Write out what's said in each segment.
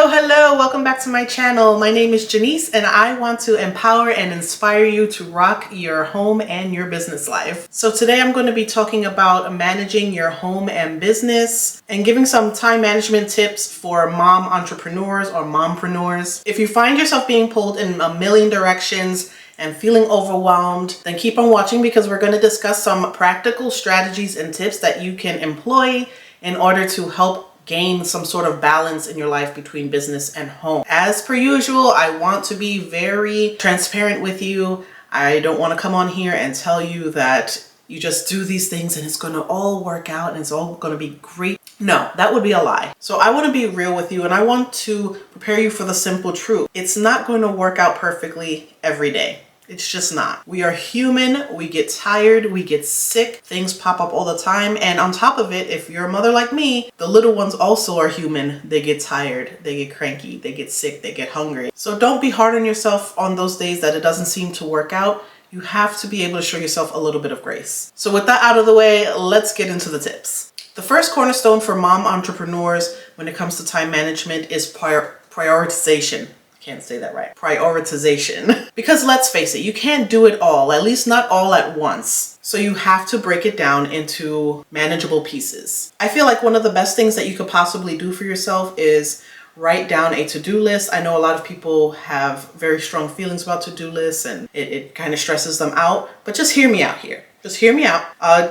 Hello, welcome back to my channel. My name is Genise and I want to empower and inspire you to rock your home and your business life. So today I'm going to be talking about managing your home and business and giving some time management tips for mom entrepreneurs or mompreneurs. If you find yourself being pulled in a million directions and feeling overwhelmed, then keep on watching because we're going to discuss some practical strategies and tips that you can employ in order to help gain some sort of balance in your life between business and home. As per usual, I want to be very transparent with you. I don't want to come on here and tell you that you just do these things and it's going to all work out and it's all going to be great. No, that would be a lie. So I want to be real with you and I want to prepare you for the simple truth. It's not going to work out perfectly every day. It's just not. We are human, we get tired, we get sick, things pop up all the time. And on top of it, if you're a mother like me, the little ones also are human. They get tired, they get cranky, they get sick, they get hungry. So don't be hard on yourself on those days that it doesn't seem to work out. You have to be able to show yourself a little bit of grace. So with that out of the way, let's get into the tips. The first cornerstone for mom entrepreneurs when it comes to time management is prioritization. Can't say that right. Prioritization. Because let's face it, you can't do it all, at least not all at once. So you have to break it down into manageable pieces. I feel like one of the best things that you could possibly do for yourself is write down a to-do list. I know a lot of people have very strong feelings about to-do lists and it kind of stresses them out, but just hear me out here. Just hear me out.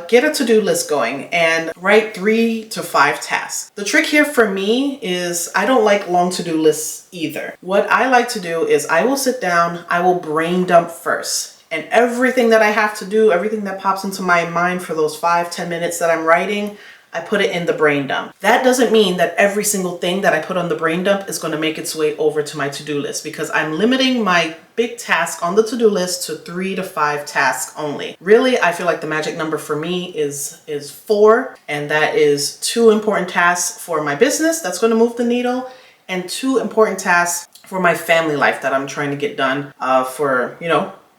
Get a to-do list going and write 3 to 5 tasks. The trick here for me is I don't like long to-do lists either. What I like to do is I will sit down, I will brain dump first. And everything that I have to do, everything that pops into my mind for those 5-10 minutes that I'm writing, I put it in the brain dump. That doesn't mean that every single thing that I put on the brain dump is going to make its way over to my to-do list because I'm limiting my big task on the to-do list to 3 to 5 tasks only. Really, I feel like the magic number for me is 4, and that is 2 important tasks for my business that's going to move the needle and 2 important tasks for my family life that I'm trying to get done for,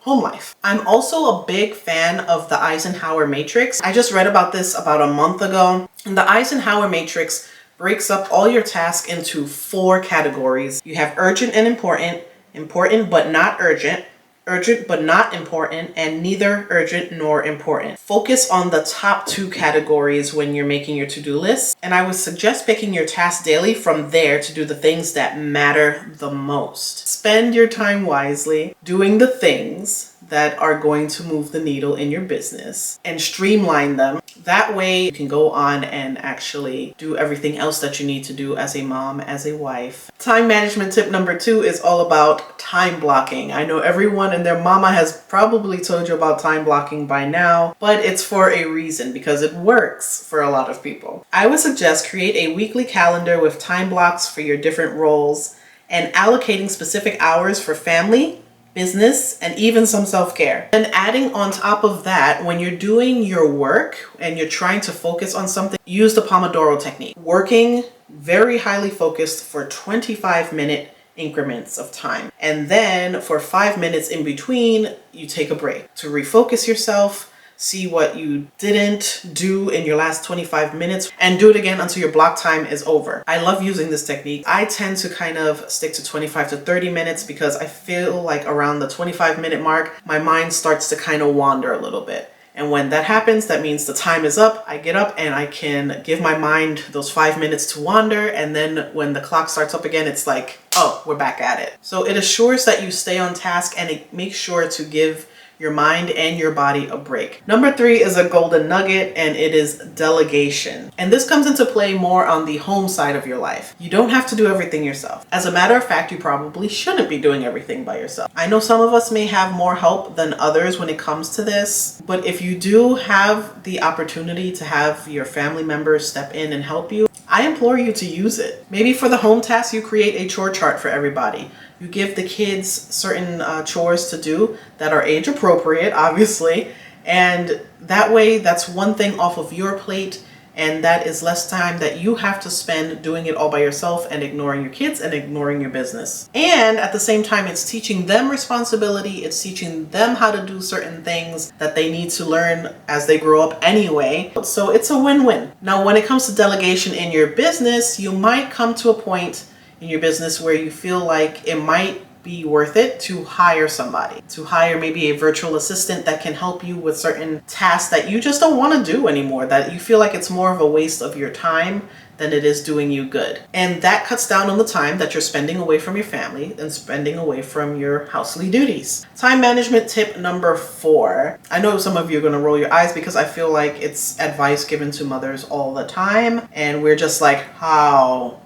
home life. I'm also a big fan of the Eisenhower Matrix. I just read about this about a month ago. And the Eisenhower Matrix breaks up all your tasks into 4 categories. You have urgent and important, important but not urgent, urgent but not important, and neither urgent nor important. Focus on the top 2 categories when you're making your to-do list, and I would suggest picking your tasks daily from there to do the things that matter the most. Spend your time wisely doing the things that are going to move the needle in your business and streamline them. That way you can go on and actually do everything else that you need to do as a mom, as a wife. Time management tip number 2 is all about time blocking. I know everyone and their mama has probably told you about time blocking by now, but it's for a reason because it works for a lot of people. I would suggest create a weekly calendar with time blocks for your different roles and allocating specific hours for family, business, and even some self-care. And adding on top of that, when you're doing your work and you're trying to focus on something, use the Pomodoro technique. Working very highly focused for 25-minute increments of time. And then for 5 minutes in between, you take a break to refocus yourself, see what you didn't do in your last 25 minutes, and do it again until your block time is over. I love using this technique. I tend to kind of stick to 25 to 30 minutes because I feel like around the 25-minute mark, my mind starts to kind of wander a little bit. And when that happens, that means the time is up. I get up and I can give my mind those 5 minutes to wander. And then when the clock starts up again, it's like, oh, we're back at it. So it assures that you stay on task and it makes sure to give your mind and your body a break. Number 3 is a golden nugget, and it is delegation. And this comes into play more on the home side of your life. You don't have to do everything yourself. As a matter of fact, you probably shouldn't be doing everything by yourself. I know some of us may have more help than others when it comes to this, but if you do have the opportunity to have your family members step in and help you, I implore you to use it. Maybe for the home tasks, you create a chore chart for everybody. You give the kids certain chores to do that are age appropriate, obviously, and that way that's one thing off of your plate, and that is less time that you have to spend doing it all by yourself and ignoring your kids and ignoring your business. And at the same time, it's teaching them responsibility. It's teaching them how to do certain things that they need to learn as they grow up anyway. So it's a win-win. Now, when it comes to delegation in your business, you might come to a point in your business where you feel like it might be worth it to hire somebody, to hire maybe a virtual assistant that can help you with certain tasks that you just don't want to do anymore, that you feel like it's more of a waste of your time than it is doing you good. And that cuts down on the time that you're spending away from your family and spending away from your housely duties. Time management tip number 4. I know some of you are going to roll your eyes because I feel like it's advice given to mothers all the time. And we're just like, how?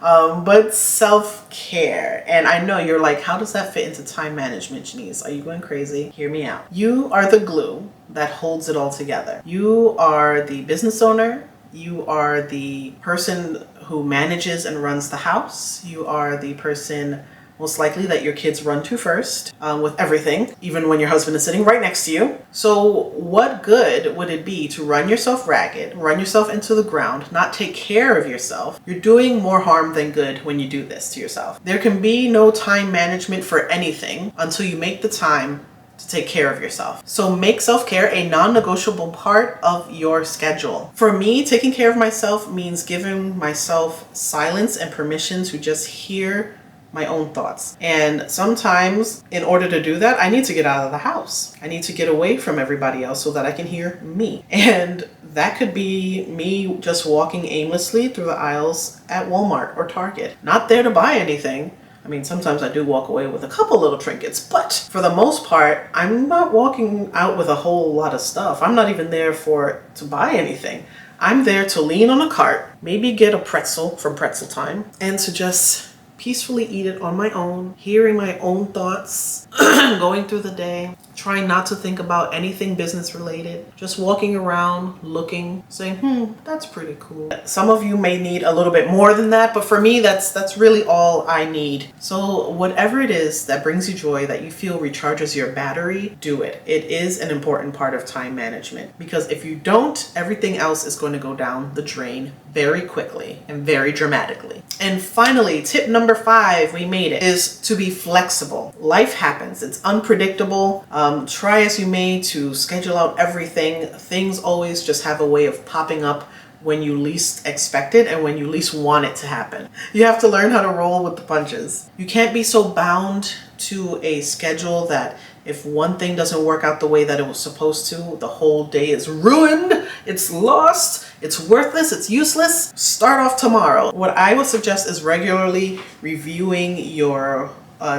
But self-care. And I know you're like, how does that fit into time management, Genise? Are you going crazy? Hear me out. You are the glue that holds it all together. You are the business owner. You are the person who manages and runs the house. You are the person most likely that your kids run to first with everything, even when your husband is sitting right next to you. So what good would it be to run yourself ragged, run yourself into the ground, not take care of yourself? You're doing more harm than good when you do this to yourself. There can be no time management for anything until you make the time to take care of yourself. So make self-care a non-negotiable part of your schedule. For me, taking care of myself means giving myself silence and permission to just hear my own thoughts. And sometimes in order to do that, I need to get out of the house. I need to get away from everybody else so that I can hear me. And that could be me just walking aimlessly through the aisles at Walmart or Target. Not there to buy anything. I mean, sometimes I do walk away with a couple little trinkets, but for the most part, I'm not walking out with a whole lot of stuff. I'm not even there to buy anything. I'm there to lean on a cart, maybe get a pretzel from Pretzel Time, and to just peacefully eat it on my own, hearing my own thoughts, going through the day, trying not to think about anything business related, just walking around, looking, saying, that's pretty cool. Some of you may need a little bit more than that, but for me, that's really all I need. So whatever it is that brings you joy, that you feel recharges your battery, do it. It is an important part of time management, because if you don't, everything else is going to go down the drain very quickly and very dramatically. And finally, tip number 5, we made it, is to be flexible. Life happens. It's unpredictable. Try as you may to schedule out everything. Things always just have a way of popping up when you least expect it and when you least want it to happen. You have to learn how to roll with the punches. You can't be so bound to a schedule that if one thing doesn't work out the way that it was supposed to, the whole day is ruined, it's lost, it's worthless, it's useless. Start off tomorrow. What I would suggest is regularly reviewing your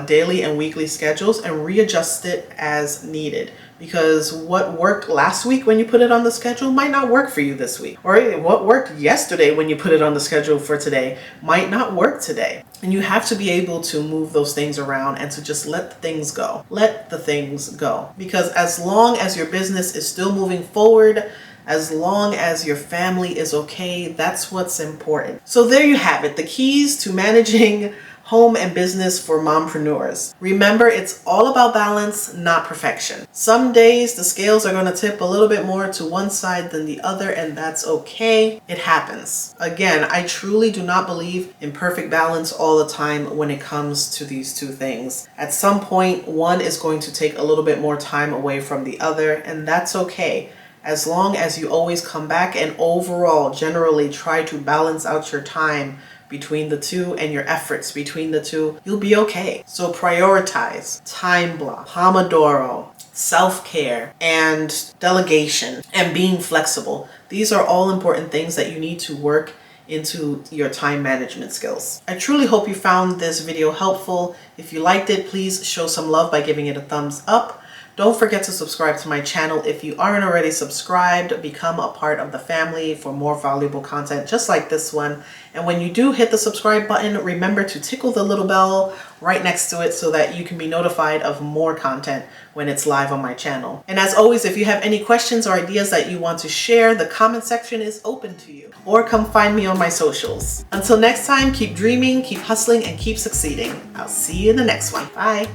daily and weekly schedules and readjust it as needed. Because what worked last week when you put it on the schedule might not work for you this week. Or what worked yesterday when you put it on the schedule for today might not work today. And you have to be able to move those things around and to just let the things go. Let the things go. Because as long as your business is still moving forward, as long as your family is okay, that's what's important. So there you have it, the keys to managing home and business for mompreneurs. Remember, it's all about balance, not perfection. Some days the scales are going to tip a little bit more to one side than the other, and that's okay. It happens. Again, I truly do not believe in perfect balance all the time when it comes to these two things. At some point, one is going to take a little bit more time away from the other, and that's okay. As long as you always come back and overall generally try to balance out your time between the two and your efforts between the two, you'll be okay. So prioritize, time block, Pomodoro, self-care, and delegation, and being flexible. These are all important things that you need to work into your time management skills. I truly hope you found this video helpful. If you liked it, please show some love by giving it a thumbs up. Don't forget to subscribe to my channel if you aren't already subscribed. Become a part of the family for more valuable content just like this one. And when you do hit the subscribe button, remember to tickle the little bell right next to it so that you can be notified of more content when it's live on my channel. And as always, if you have any questions or ideas that you want to share, the comment section is open to you. Or come find me on my socials. Until next time, keep dreaming, keep hustling, and keep succeeding. I'll see you in the next one. Bye.